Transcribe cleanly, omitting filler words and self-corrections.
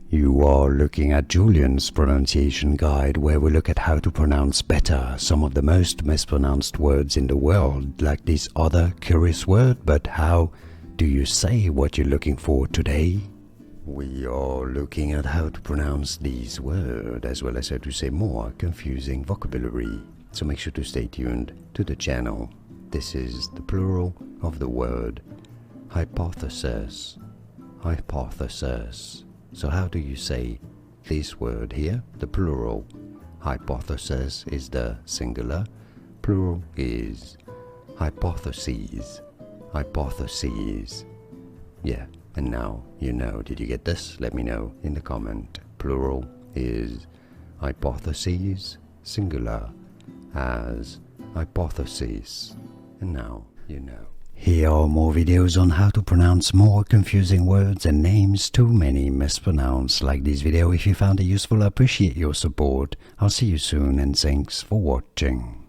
You are looking at Julian's pronunciation guide, where we look at how to pronounce better some of the most mispronounced words in the world, like this other curious word. But how do you say what you're looking for today? We are looking at how to pronounce these words, as well as how to say more confusing vocabulary. So make sure to stay tuned to the channel. This is the plural of the word hypothesis. Hypothesis. So how do you say this word here? The plural. Hypothesis is the singular. Plural is hypotheses. Hypotheses. Yeah, and now you know. Did you get this? Let me know in the comment. Plural is hypotheses. Singular as hypotheses. And now you know. Here are more videos on how to pronounce more confusing words and names too many mispronounced. Like this video if you found it useful. I appreciate your support. I'll see you soon and thanks for watching.